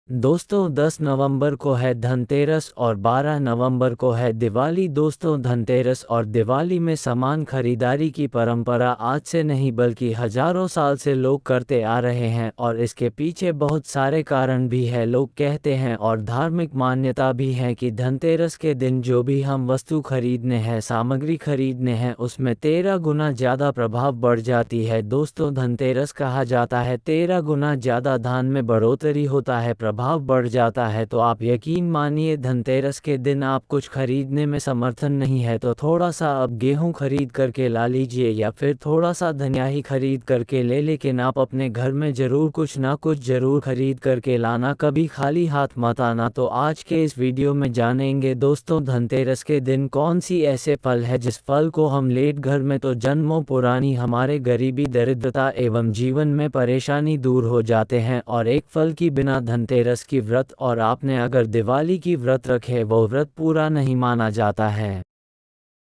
दोस्तों 10 नवंबर को है धनतेरस और 12 नवंबर को है दिवाली। दोस्तों धनतेरस और दिवाली में सामान खरीदारी की परंपरा आज से नहीं बल्कि हजारों साल से लोग करते आ रहे हैं और इसके पीछे बहुत सारे कारण भी है। लोग कहते हैं और धार्मिक मान्यता भी है कि धनतेरस के दिन जो भी हम वस्तु खरीदने हैं, सामग्री खरीदने हैं, उसमें 13 गुना ज़्यादा प्रभाव बढ़ जाती है। दोस्तों धनतेरस कहा जाता है 13 गुना ज़्यादा धन में बढ़ोतरी होता है, प्रभाव बढ़ जाता है। तो आप यकीन मानिए धनतेरस के दिन आप कुछ खरीदने में समर्थन नहीं है तो थोड़ा सा अब गेहूं खरीद करके ला लीजिए या फिर थोड़ा सा धनिया ही खरीद करके ले, लेकिन आप अपने घर में ज़रूर कुछ ना कुछ ज़रूर खरीद करके लाना, कभी खाली हाथ मत आना। तो आज के इस वीडियो में जानेंगे दोस्तों धनतेरस के दिन कौन सी ऐसे फल है जिस फल को हम लेट घर में तो जन्मों पुरानी हमारे गरीबी, दरिद्रता एवं जीवन में परेशानी दूर हो जाते हैं। और एक फल की बिना धनतेरस की व्रत और आपने अगर दिवाली की व्रत रखे वो व्रत पूरा नहीं माना जाता है,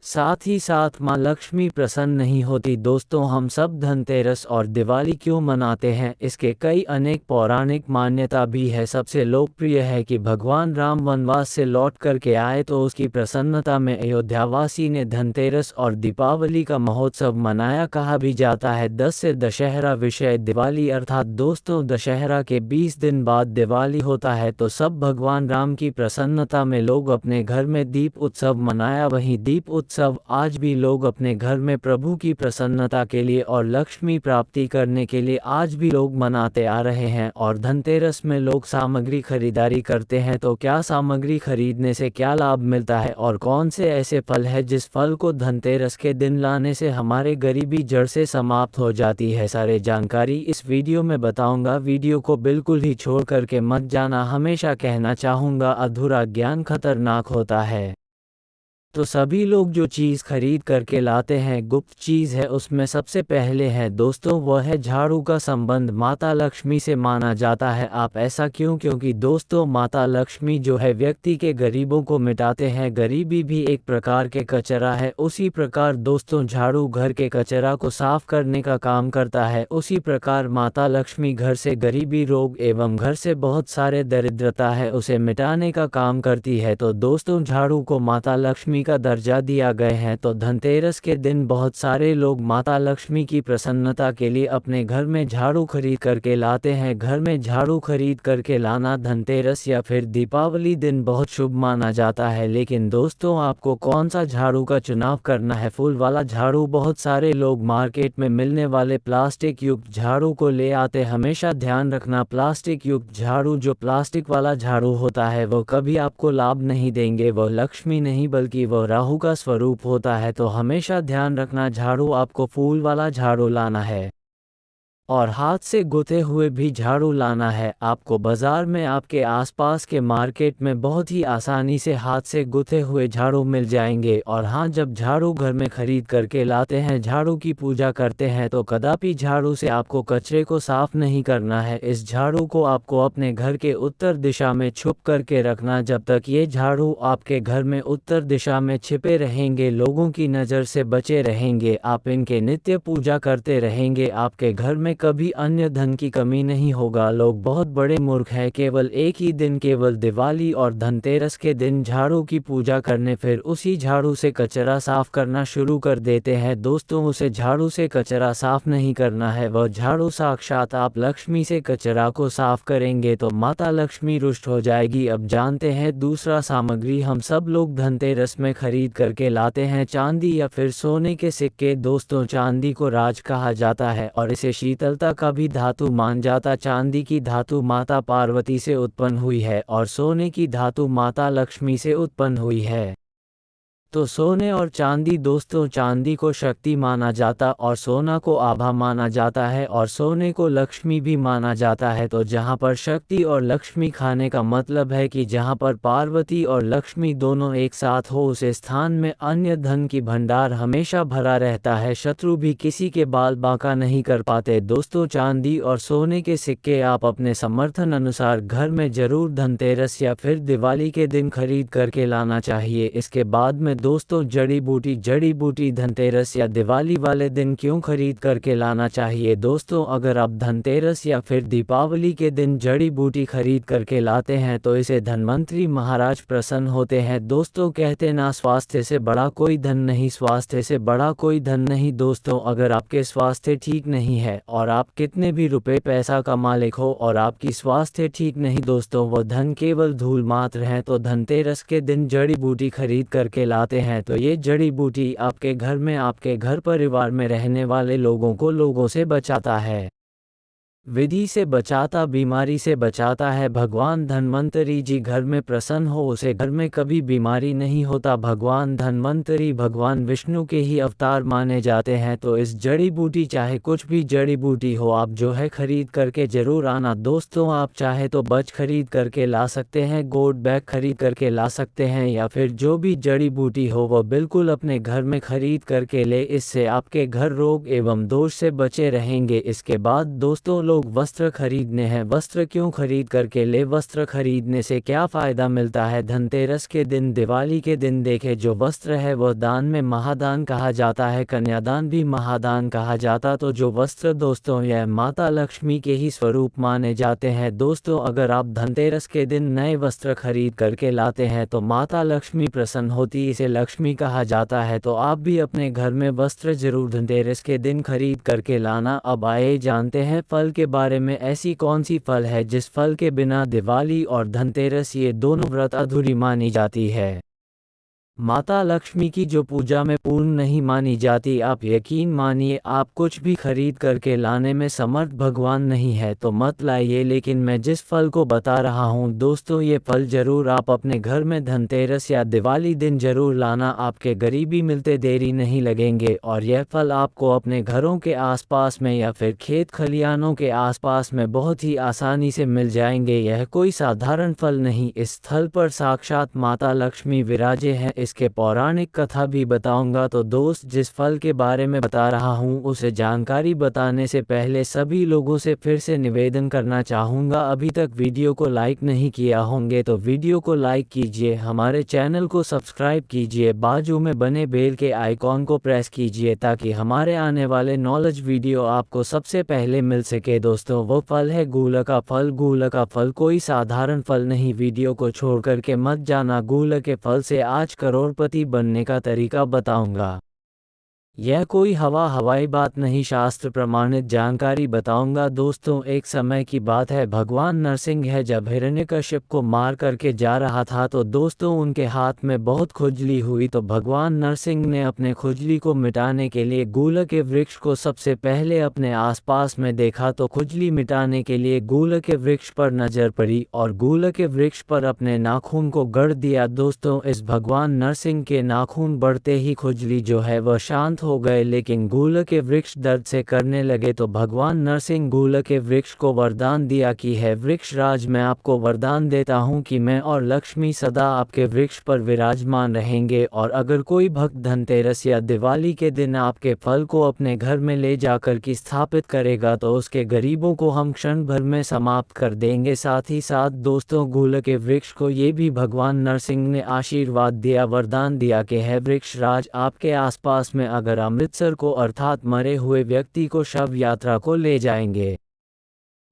साथ ही साथ माँ लक्ष्मी प्रसन्न नहीं होती। दोस्तों हम सब धनतेरस और दिवाली क्यों मनाते हैं, इसके कई अनेक पौराणिक मान्यता भी है। सबसे लोकप्रिय है कि भगवान राम वनवास से लौट करके आए तो उसकी प्रसन्नता में अयोध्यावासी ने धनतेरस और दीपावली का महोत्सव मनाया। कहा भी जाता है 10 से दशहरा विषय दिवाली, अर्थात दोस्तों दशहरा के 20 दिन बाद दिवाली होता है तो सब भगवान राम की प्रसन्नता में लोग अपने घर में दीप उत्सव मनाया। वहीं दीप उत्सव आज भी लोग अपने घर में प्रभु की प्रसन्नता के लिए और लक्ष्मी प्राप्ति करने के लिए आज भी लोग मनाते आ रहे हैं। और धनतेरस में लोग सामग्री खरीदारी करते हैं, तो क्या सामग्री खरीदने से क्या लाभ मिलता है और कौन से ऐसे फल है जिस फल को धनतेरस के दिन लाने से हमारे गरीबी जड़ से समाप्त हो जाती है, सारे जानकारी इस वीडियो में बताऊंगा। वीडियो को बिल्कुल ही छोड़ करके मत जाना, हमेशा कहना चाहूँगा अधूरा ज्ञान खतरनाक होता है। तो सभी लोग जो चीज़ खरीद करके लाते हैं, गुप्त चीज़ है, उसमें सबसे पहले है दोस्तों वह है झाड़ू का संबंध माता लक्ष्मी से माना जाता है। आप ऐसा क्यों? क्योंकि दोस्तों माता लक्ष्मी जो है व्यक्ति के गरीबों को मिटाते हैं, गरीबी भी एक प्रकार के कचरा है। उसी प्रकार दोस्तों झाड़ू घर के कचरा को साफ करने का काम करता है, उसी प्रकार माता लक्ष्मी घर से गरीबी, रोग एवं घर से बहुत सारे दरिद्रता है उसे मिटाने का काम करती है। तो दोस्तों झाड़ू को माता लक्ष्मी का दर्जा दिया गए हैं। तो धनतेरस के दिन बहुत सारे लोग माता लक्ष्मी की प्रसन्नता के लिए अपने घर में झाड़ू खरीद करके लाते हैं। घर में झाड़ू खरीद करके लाना धनतेरस या फिर दीपावली दिन बहुत शुभ माना जाता है। लेकिन दोस्तों आपको कौन सा झाड़ू का चुनाव करना है? फूल वाला झाड़ू? बहुत सारे लोग मार्केट में मिलने वाले प्लास्टिक युक्त झाड़ू को ले आते। हमेशा ध्यान रखना प्लास्टिक युक्त झाड़ू, जो प्लास्टिक वाला झाड़ू होता है वो कभी आपको लाभ नहीं देंगे, वो लक्ष्मी नहीं बल्कि वो राहु का स्वरूप होता है। तो हमेशा ध्यान रखना झाड़ू आपको फूल वाला झाड़ू लाना है और हाथ से गुथे हुए भी झाड़ू लाना है। आपको बाज़ार में आपके आसपास के मार्केट में बहुत ही आसानी से हाथ से गुथे हुए झाड़ू मिल जाएंगे। और हाँ, जब झाड़ू घर में खरीद करके लाते हैं, झाड़ू की पूजा करते हैं, तो कदापि झाड़ू से आपको कचरे को साफ नहीं करना है। इस झाड़ू को आपको अपने घर के उत्तर दिशा में छुप करके रखना। जब तक ये झाड़ू आपके घर में उत्तर दिशा में छिपे रहेंगे, लोगों की नज़र से बचे रहेंगे, आप इनके नित्य पूजा करते रहेंगे, आपके घर में कभी अन्य धन की कमी नहीं होगा। लोग बहुत बड़े मूर्ख हैं, केवल एक ही दिन, केवल दिवाली और धनतेरस के दिन झाड़ू की पूजा करने फिर उसी झाड़ू से कचरा साफ करना शुरू कर देते हैं। दोस्तों उसे झाड़ू से कचरा साफ नहीं करना है, वह झाड़ू साक्षात आप लक्ष्मी से कचरा को साफ करेंगे तो माता लक्ष्मी रुष्ट हो जाएगी। अब जानते हैं दूसरा सामग्री हम सब लोग धनतेरस में खरीद करके लाते हैं, चांदी या फिर सोने के सिक्के। दोस्तों चांदी को राज कहा जाता है और इसे शीतलता का भी धातु मान जाता। चांदी की धातु माता पार्वती से उत्पन्न हुई है और सोने की धातु माता लक्ष्मी से उत्पन्न हुई है। तो सोने और चांदी, दोस्तों चांदी को शक्ति माना जाता और सोना को आभा माना जाता है और सोने को लक्ष्मी भी माना जाता है। तो जहाँ पर शक्ति और लक्ष्मी खाने का मतलब है कि जहाँ पर पार्वती और लक्ष्मी दोनों एक साथ हो उस स्थान में अन्य धन की भंडार हमेशा भरा रहता है, शत्रु भी किसी के बाल बांका नहीं कर पाते। दोस्तों चांदी और सोने के सिक्के आप अपने समर्थन अनुसार घर में जरूर धनतेरस या फिर दिवाली के दिन खरीद करके लाना चाहिए। इसके बाद में दोस्तों जड़ी बूटी धनतेरस या दिवाली वाले दिन क्यों खरीद करके लाना चाहिए। दोस्तों अगर आप धनतेरस या फिर दीपावली के दिन जड़ी बूटी खरीद करके लाते हैं तो इसे धनवंतरी महाराज प्रसन्न होते हैं। दोस्तों कहते ना स्वास्थ्य से बड़ा कोई धन नहीं, स्वास्थ्य से बड़ा कोई धन नहीं। दोस्तों अगर आपके स्वास्थ्य ठीक नहीं है और आप कितने भी रुपए पैसा का मालिक हो और आपकी स्वास्थ्य ठीक नहीं दोस्तों, वो धन केवल धूल मात्र है। तो धनतेरस के दिन जड़ी बूटी खरीद करके लाते हैं तो ये जड़ी बूटी आपके घर में, आपके घर परिवार में रहने वाले लोगों से बचाता है, विधि से बचाता, बीमारी से बचाता है। भगवान धन्वंतरी जी घर में प्रसन्न हो, उसे घर में कभी बीमारी नहीं होता। भगवान धन्वंतरी भगवान विष्णु के ही अवतार माने जाते हैं। तो इस जड़ी बूटी, चाहे कुछ भी जड़ी बूटी हो, आप जो है खरीद करके ज़रूर आना। दोस्तों आप चाहे तो बच खरीद करके ला सकते हैं, गोट बैग खरीद करके ला सकते हैं, या फिर जो भी जड़ी बूटी हो वो बिल्कुल अपने घर में खरीद करके ले। इससे आपके घर रोग एवं दोष से बचे रहेंगे। इसके बाद दोस्तों लोग वस्त्र खरीदने हैं। वस्त्र क्यों खरीद करके ले, वस्त्र खरीदने से क्या फ़ायदा मिलता है। धनतेरस के दिन, दिवाली के दिन देखे जो वस्त्र है वह दान में महादान कहा जाता है, कन्यादान भी महादान कहा जाता। तो जो वस्त्र दोस्तों यह माता लक्ष्मी के ही स्वरूप माने जाते हैं। दोस्तों अगर आप धनतेरस के दिन नए वस्त्र खरीद करके लाते हैं तो माता लक्ष्मी प्रसन्न होती, इसे लक्ष्मी कहा जाता है। तो आप भी अपने घर में वस्त्र जरूर धनतेरस के दिन खरीद करके लाना। अब आइए जानते हैं फल के बारे में। ऐसी कौन सी फल है जिस फल के बिना दिवाली और धनतेरस ये दोनों व्रत अधूरी मानी जाती है। माता लक्ष्मी की जो पूजा में पूर्ण नहीं मानी जाती। आप यकीन मानिए, आप कुछ भी खरीद करके लाने में समर्थ भगवान नहीं है तो मत लाइए। लेकिन मैं जिस फल को बता रहा हूँ दोस्तों, ये फल जरूर आप अपने घर में धनतेरस या दिवाली दिन जरूर लाना। आपके गरीबी मिलते देरी नहीं लगेंगे और यह फल आपको अपने घरों के आसपास में या फिर खेत खलियानों के आसपास में बहुत ही आसानी से मिल जाएंगे। यह कोई साधारण फल नहीं, इस स्थल पर साक्षात माता लक्ष्मी विराजे हैं। इसके पौराणिक कथा भी बताऊंगा। तो दोस्त जिस फल के बारे में बता रहा हूँ उसे जानकारी बताने से पहले सभी लोगों से फिर से निवेदन करना चाहूँगा, अभी तक वीडियो को लाइक नहीं किया होंगे तो वीडियो को लाइक कीजिए, हमारे चैनल को सब्सक्राइब कीजिए, बाजू में बने बेल के आइकॉन को प्रेस कीजिए ताकि हमारे आने वाले नॉलेज वीडियो आपको सबसे पहले मिल सके। दोस्तों वो फल है गूल का फल। गूल का फल कोई साधारण फल नहीं, वीडियो को छोड़ करके मत जाना। गूल के फल से आज करोड़पति बनने का तरीका बताऊंगा। यह कोई हवाई बात नहीं, शास्त्र प्रमाणित जानकारी बताऊंगा। दोस्तों एक समय की बात है, भगवान नरसिंह है जब हिरण्यकश्यप को मार करके जा रहा था तो दोस्तों उनके हाथ में बहुत खुजली हुई। तो भगवान नरसिंह ने अपने खुजली को मिटाने के लिए गूल के वृक्ष को सबसे पहले अपने आसपास में देखा। तो खुजली मिटाने के लिए गूल के वृक्ष पर नजर पड़ी और गूल के वृक्ष पर अपने नाखून को गड़ दिया। दोस्तों इस भगवान नरसिंह के नाखून बढ़ते ही खुजली जो है वह शांत हो गए, लेकिन गूल के वृक्ष दर्द से करने लगे। तो भगवान नरसिंह गूल के वृक्ष को वरदान दिया कि है वृक्ष राज, मैं आपको वरदान देता हूं कि मैं और लक्ष्मी सदा आपके वृक्ष पर विराजमान रहेंगे। और अगर कोई भक्त धनतेरस या दिवाली के दिन आपके फल को अपने घर में ले जाकर के स्थापित करेगा तो उसके गरीबों को हम क्षण भर में समाप्त कर देंगे। साथ ही साथ दोस्तों गूल के वृक्ष को ये भी भगवान नरसिंह ने आशीर्वाद दिया, वरदान दिया कि है वृक्ष राज, आपके आसपास में अगर अमृतसर को अर्थात मरे हुए व्यक्ति को शव यात्रा को ले जाएंगे,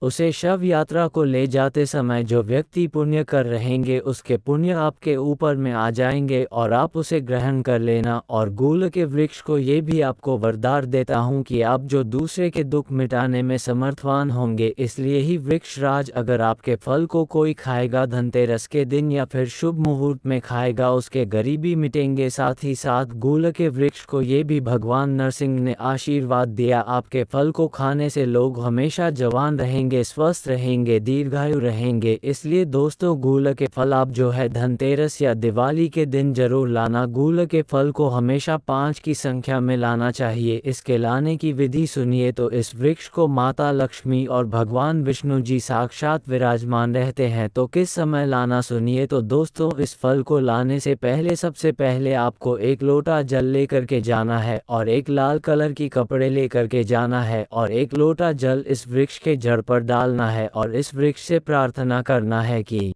उसे शव यात्रा को ले जाते समय जो व्यक्ति पुण्य कर रहेंगे उसके पुण्य आपके ऊपर में आ जाएंगे और आप उसे ग्रहण कर लेना। और गूल के वृक्ष को ये भी आपको वरदान देता हूँ कि आप जो दूसरे के दुख मिटाने में समर्थवान होंगे, इसलिए ही वृक्ष राज अगर आपके फल को कोई खाएगा धनतेरस के दिन या फिर शुभ मुहूर्त में खाएगा, उसके गरीबी मिटेंगे। साथ ही साथ गूल के वृक्ष को ये भी भगवान नरसिंह ने आशीर्वाद दिया, आपके फल को खाने से लोग हमेशा जवान रहेंगे, स्वस्थ रहेंगे, दीर्घायु रहेंगे। इसलिए दोस्तों गूल के फल आप जो है धनतेरस या दिवाली के दिन जरूर लाना। गूल के फल को हमेशा 5 की संख्या में लाना चाहिए। इसके लाने की विधि सुनिए। तो इस वृक्ष को माता लक्ष्मी और भगवान विष्णु जी साक्षात विराजमान रहते हैं। तो किस समय लाना सुनिए। तो दोस्तों इस फल को लाने से पहले सबसे पहले आपको 1 लोटा जल लेकर के जाना है और एक लाल कलर की कपड़े लेकर के जाना है और 1 लोटा जल इस वृक्ष के जड़ पर डालना है और इस वृक्ष से प्रार्थना करना है कि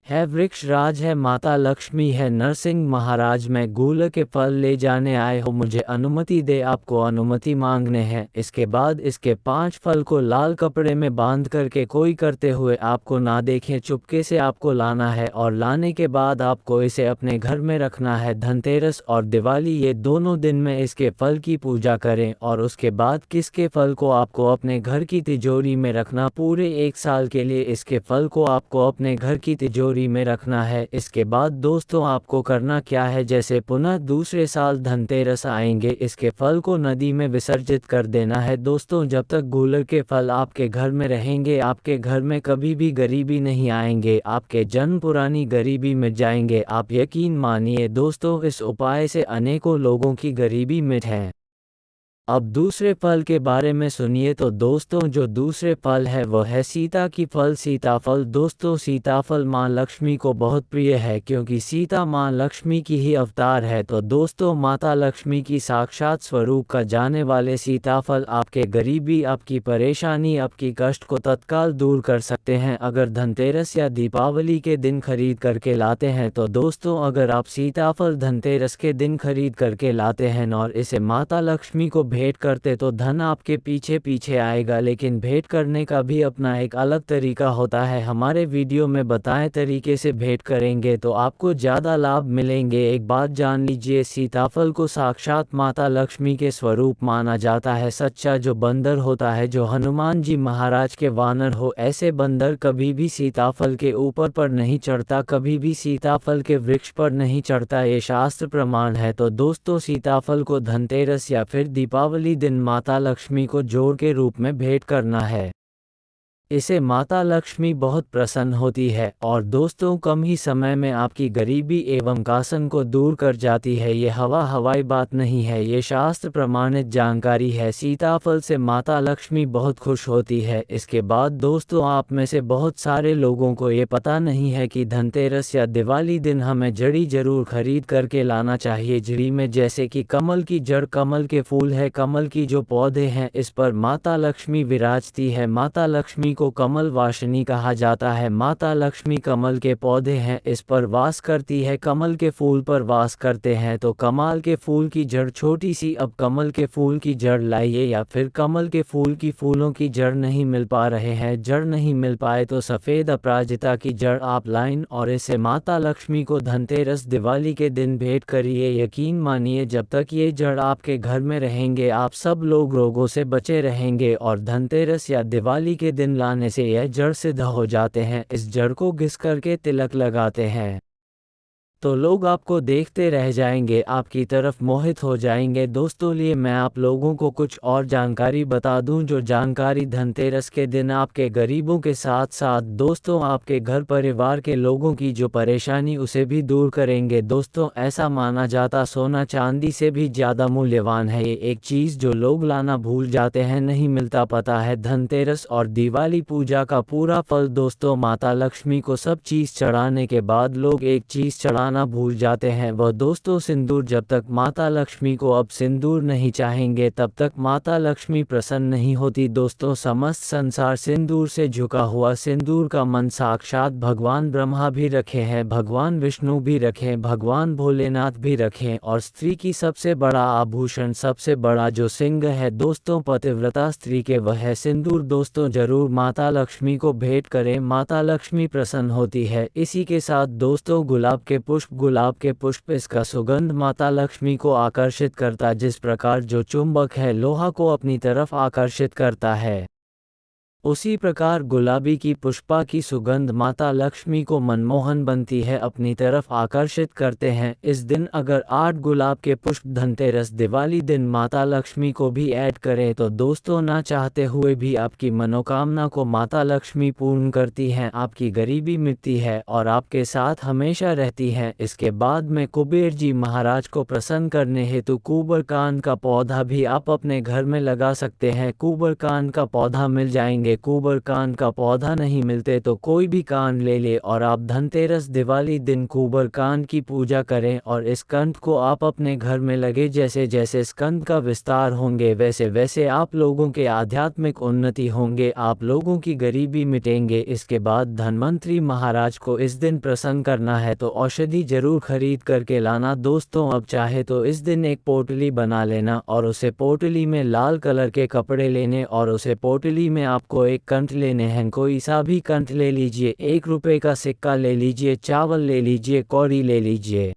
है वृक्ष राज है, माता लक्ष्मी है। नरसिंह महाराज, मैं गूलर के फल ले जाने आए हो, मुझे अनुमति दे। आपको अनुमति मांगने हैं। इसके बाद इसके 5 फल को लाल कपड़े में बांध करके कोई करते हुए आपको ना देखें, चुपके से आपको लाना है और लाने के बाद आपको इसे अपने घर में रखना है। धनतेरस और दिवाली ये दोनों दिन में इसके फल की पूजा करें और उसके बाद किसके फल को आपको अपने घर की तिजोरी में रखना। पूरे 1 साल के लिए इसके फल को आपको अपने घर की तिजोरी में रखना है। इसके बाद दोस्तों आपको करना क्या है, जैसे पुनः दूसरे साल धनतेरस आएंगे इसके फल को नदी में विसर्जित कर देना है। दोस्तों जब तक गूलर के फल आपके घर में रहेंगे आपके घर में कभी भी गरीबी नहीं आएंगे, आपके जन्म पुरानी गरीबी मिट जाएंगे। आप यकीन मानिए दोस्तों, इस उपाय से अनेकों लोगों की गरीबी मिट है। अब दूसरे फल के बारे में सुनिए। तो दोस्तों जो दूसरे फल है वह है सीता की फल, सीताफल। दोस्तों सीताफल माँ लक्ष्मी को बहुत प्रिय है क्योंकि सीता माँ लक्ष्मी की ही अवतार है। तो दोस्तों माता लक्ष्मी की साक्षात स्वरूप का जाने वाले सीताफल आपके गरीबी, आपकी परेशानी, आपकी कष्ट को तत्काल दूर कर सकते हैं। अगर धनतेरस या दीपावली के दिन खरीद करके लाते हैं तो दोस्तों अगर आप सीताफल धनतेरस के दिन खरीद करके लाते हैं और इसे माता लक्ष्मी को भेंट करते तो धन आपके पीछे पीछे आएगा। लेकिन भेंट करने का भी अपना एक अलग तरीका होता है। हमारे वीडियो में बताए तरीके से भेंट करेंगे तो आपको ज़्यादा लाभ मिलेंगे। एक बात जान लीजिए, सीताफल को साक्षात माता लक्ष्मी के स्वरूप माना जाता है। सच्चा जो बंदर होता है, जो हनुमान जी महाराज के वानर हो, ऐसे बंदर कभी भी सीताफल के ऊपर पर नहीं चढ़ता, कभी भी सीताफल के वृक्ष पर नहीं चढ़ता, ये शास्त्र प्रमाण है। तो दोस्तों सीताफल को धनतेरस या फिर दीपावली दिन माता लक्ष्मी को जोड़ के रूप में भेंट करना है। इसे माता लक्ष्मी बहुत प्रसन्न होती है और दोस्तों कम ही समय में आपकी गरीबी एवं कासन को दूर कर जाती है। ये हवाई बात नहीं है, ये शास्त्र प्रमाणित जानकारी है। सीताफल से माता लक्ष्मी बहुत खुश होती है। इसके बाद दोस्तों आप में से बहुत सारे लोगों को ये पता नहीं है कि धनतेरस या दिवाली दिन हमें जड़ी जरूर खरीद करके लाना चाहिए। जड़ी में जैसे कि कमल की जड़, कमल के फूल है, कमल की जो पौधे हैं इस पर माता लक्ष्मी विराजती है। माता लक्ष्मी को कमल वासिनी कहा जाता है। माता लक्ष्मी कमल के पौधे हैं, इस पर वास करती है, कमल के फूल पर वास करते हैं। तो कमल के फूल की जड़ छोटी सी, अब कमल के फूल की जड़ लाइए, या फिर कमल के फूल की फूलों की जड़ नहीं मिल पा रहे हैं, जड़ नहीं मिल पाए तो सफ़ेद अपराजिता की जड़ आप लाइन और इसे माता लक्ष्मी को धनतेरस दिवाली के दिन भेंट करिए। यकीन मानिए जब तक ये जड़ आपके घर में रहेंगे आप सब लोग रोगों से बचे रहेंगे और धनतेरस या दिवाली के दिन लाने से यह जड़ सिद्ध हो जाते हैं। इस जड़ को घिस करके तिलक लगाते हैं तो लोग आपको देखते रह जाएंगे, आपकी तरफ मोहित हो जाएंगे। दोस्तों लिए मैं आप लोगों को कुछ और जानकारी बता दूं, जो जानकारी धनतेरस के दिन आपके गरीबों के साथ साथ दोस्तों आपके घर परिवार के लोगों की जो परेशानी उसे भी दूर करेंगे। दोस्तों ऐसा माना जाता सोना चांदी से भी ज़्यादा मूल्यवान है। ये एक चीज़ जो लोग लाना भूल जाते हैं, नहीं मिलता पता है। धनतेरस और दिवाली पूजा का पूरा फल दोस्तों माता लक्ष्मी को सब चीज़ चढ़ाने के बाद लोग एक चीज़ चढ़ाना भूल जाते हैं, वह दोस्तों सिंदूर। जब तक माता लक्ष्मी को अब सिंदूर नहीं चाहेंगे तब तक माता लक्ष्मी प्रसन्न नहीं होती। दोस्तों समस्त संसार सिंदूर से झुका हुआ, सिंदूर का मन साक्षात भगवान ब्रह्मा भी रखे हैं, भगवान विष्णु भी रखें, भगवान भोलेनाथ भी रखें। और स्त्री की सबसे बड़ा आभूषण, सबसे बड़ा जो सिंह है दोस्तों पतिव्रता स्त्री के, वह है सिंदूर। दोस्तों जरूर माता लक्ष्मी को भेंट करें, माता लक्ष्मी प्रसन्न होती है। इसी के साथ दोस्तों गुलाब के गुलाब के पुष्प, इसका सुगंध माता लक्ष्मी को आकर्षित करता, जिस प्रकार जो चुंबक है लोहा को अपनी तरफ आकर्षित करता है, उसी प्रकार गुलाबी की पुष्पा की सुगंध माता लक्ष्मी को मनमोहन बनती है, अपनी तरफ आकर्षित करते हैं। इस दिन अगर 8 गुलाब के पुष्प धनतेरस दिवाली दिन माता लक्ष्मी को भी ऐड करें तो दोस्तों ना चाहते हुए भी आपकी मनोकामना को माता लक्ष्मी पूर्ण करती हैं, आपकी गरीबी मिटती है और आपके साथ हमेशा रहती हैं। इसके बाद में कुबेर जी महाराज को प्रसन्न करने हेतु कुबरकांड का पौधा भी आप अपने घर में लगा सकते हैं। कुबरकांड का पौधा मिल जाएंगे करेंगे। कुबर कांड का पौधा नहीं मिलते तो कोई भी कांड ले ले और आप धनतेरस दिवाली दिन कुबर कांड की पूजा करें और इस कंद को आप अपने घर में लगे। जैसे जैसे इस कंद का विस्तार होंगे वैसे वैसे आप लोगों के आध्यात्मिक उन्नति होंगे, आप लोगों की गरीबी मिटेंगे। इसके बाद धनवंतरी महाराज को इस दिन प्रसन्न करना है तो औषधि जरूर खरीद करके लाना दोस्तों। अब चाहे तो इस दिन एक पोटली बना लेना और उसे पोटली में लाल कलर के कपड़े लेने और उसे पोटली में आपको एक कंठ लेने हैं। कोई सा भी कंठ ले लीजिए, 1 रुपये का सिक्का ले लीजिए, चावल ले लीजिए, कौड़ी ले लीजिए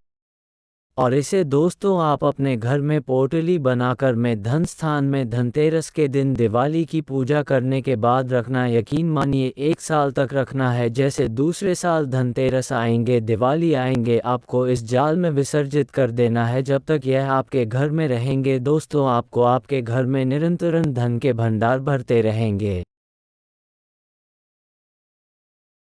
और इसे दोस्तों आप अपने घर में पोटली बनाकर में धन स्थान में धनतेरस के दिन दिवाली की पूजा करने के बाद रखना। यकीन मानिए 1 साल तक रखना है। जैसे दूसरे साल धनतेरस आएंगे, दिवाली आएंगे, आपको इस जाल में विसर्जित कर देना है। जब तक यह आपके घर में रहेंगे दोस्तों आपको आपके घर में निरंतर धन के भंडार भरते रहेंगे।